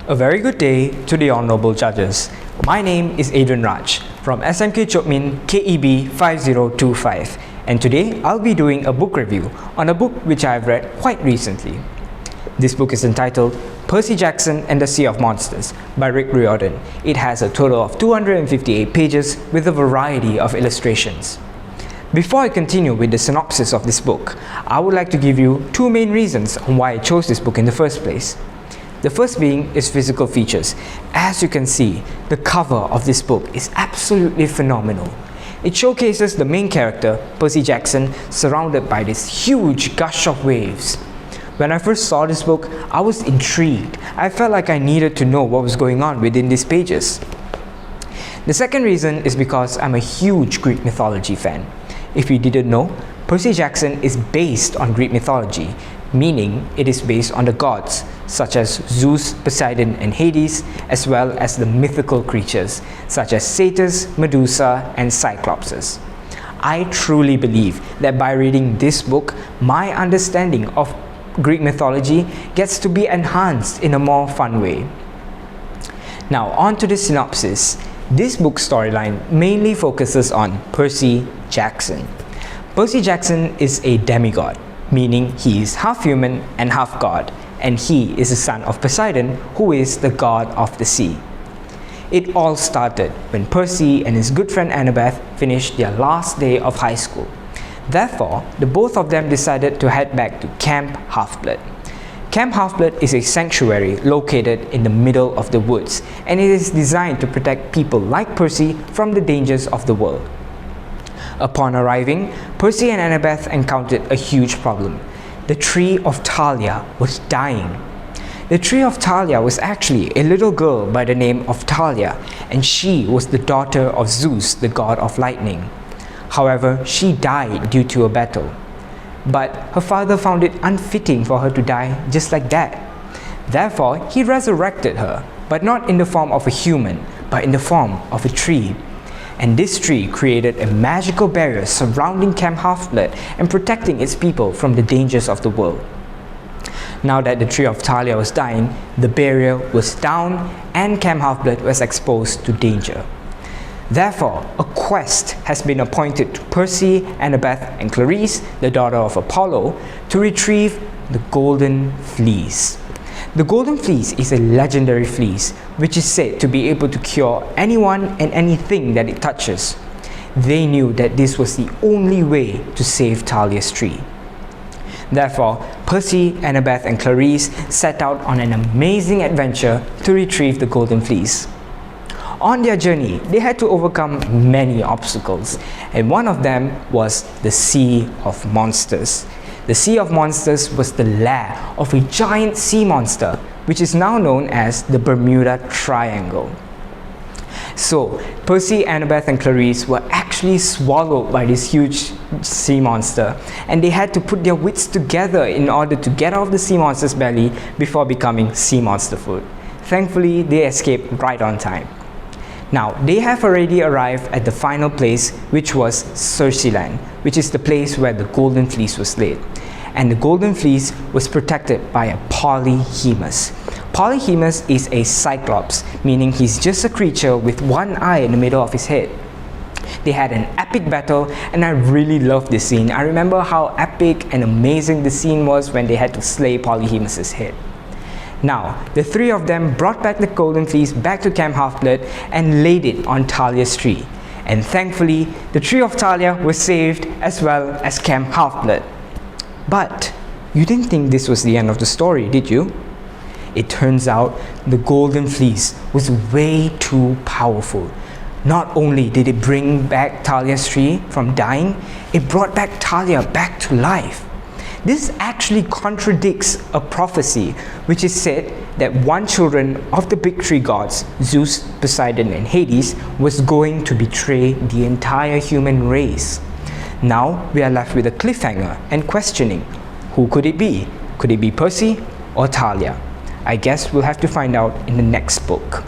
A very good day to the honorable judges. My name is Adrian from SMK Chokmin KEB 5025, and today I'll be doing a book review on a book which I've read quite recently. This book is entitled Percy Jackson and the Sea of Monsters by Rick Riordan. It has a total of 258 pages with a variety of illustrations. Before I continue with the synopsis of this book, I would like to give you two main reasons on why I chose this book in the first place. The first being its physical features. As you can see, the cover of this book is absolutely phenomenal. It showcases the main character, Percy Jackson, surrounded by this huge gush of waves. When I first saw this book, I was intrigued. I felt like I needed to know what was going on within these pages. The second reason is because I'm a huge Greek mythology fan. If you didn't know, Percy Jackson is based on Greek mythology, meaning it is based on the gods such as Zeus, Poseidon, and Hades, as well as the mythical creatures such as satyrs, Medusa, and Cyclopses. I truly believe that by reading this book, my understanding of Greek mythology gets to be enhanced in a more fun way. Now, on to the synopsis. This book's storyline mainly focuses on Percy Jackson. Percy Jackson is a demigod, meaning he is half human and half god, and he is the son of Poseidon, who is the god of the sea. It all started when Percy and his good friend Annabeth finished their last day of high school. Therefore, the both of them decided to head back to Camp Half-Blood. Camp Half-Blood is a sanctuary located in the middle of the woods, and it is designed to protect people like Percy from the dangers of the world. Upon arriving, Percy and Annabeth encountered a huge problem. The tree of Thalia was dying. The tree of Thalia was actually a little girl by the name of Thalia, and she was the daughter of Zeus, the god of lightning. However, she died due to a battle. But her father found it unfitting for her to die just like that. Therefore, he resurrected her, but not in the form of a human, but in the form of a tree. And this tree created a magical barrier surrounding Camp Half-Blood and protecting its people from the dangers of the world. Now that the tree of Thalia was dying, the barrier was down and Camp Half-Blood was exposed to danger. Therefore, a quest has been appointed to Percy, Annabeth, and Clarice, the daughter of Apollo, to retrieve the Golden Fleece. The Golden Fleece is a legendary fleece which is said to be able to cure anyone and anything that it touches. They knew that this was the only way to save Thalia's tree. Therefore, Percy, Annabeth, and Clarice set out on an amazing adventure to retrieve the Golden Fleece. On their journey, they had to overcome many obstacles, and one of them was the Sea of Monsters. The Sea of Monsters was the lair of a giant sea monster, which is now known as the Bermuda Triangle. So, Percy, Annabeth, and Clarice were actually swallowed by this huge sea monster, and they had to put their wits together in order to get out of the sea monster's belly before becoming sea monster food. Thankfully, they escaped right on time. Now, they have already arrived at the final place, which was Circeland, which is the place where the Golden Fleece was laid. And the Golden Fleece was protected by a Polyhemus. Polyhemus is a cyclops, meaning he's just a creature with one eye in the middle of his head. They had an epic battle, and I really loved this scene. I remember how epic and amazing the scene was when they had to slay Polyhemus's head. Now, the three of them brought back the Golden Fleece back to Camp Half-Blood and laid it on Thalia's tree. And thankfully, the tree of Thalia was saved as well as Camp Half-Blood. But you didn't think this was the end of the story, did you? It turns out the Golden Fleece was way too powerful. Not only did it bring back Thalia's tree from dying, it brought back Thalia back to life. This actually contradicts a prophecy which is said that one children of the big three gods, Zeus, Poseidon, and Hades, was going to betray the entire human race. Now we are left with a cliffhanger and questioning, who could it be? Could it be Percy or Thalia? I guess we'll have to find out in the next book.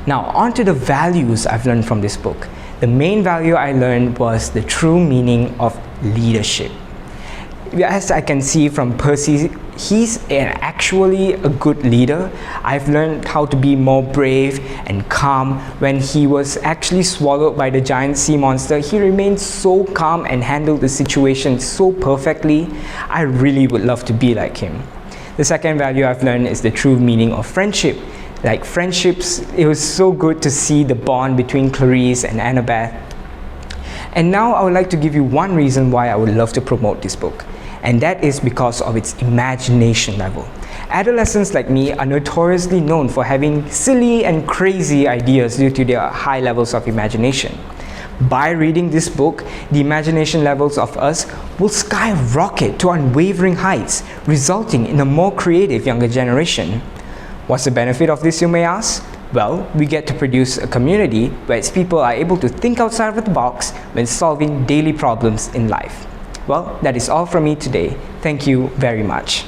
Now, on to the values I've learned from this book. The main value I learned was the true meaning of leadership. as I can see from Percy, he's actually a good leader. I've learned how to be more brave and calm. When he was actually swallowed by the giant sea monster, he remained so calm and handled the situation so perfectly. I really would love to be like him. The second value I've learned is the true meaning of friendship. Like friendships, it was so good to see the bond between Clarice and Annabeth. And now I would like to give you one reason why I would love to promote this book, and that is because of its imagination level. Adolescents like me are notoriously known for having silly and crazy ideas due to their high levels of imagination. By reading this book, the imagination levels of us will skyrocket to unwavering heights, resulting in a more creative younger generation. What's the benefit of this, you may ask? Well, we get to produce a community where its people are able to think outside of the box when solving daily problems in life. Well, that is all from me today. Thank you very much.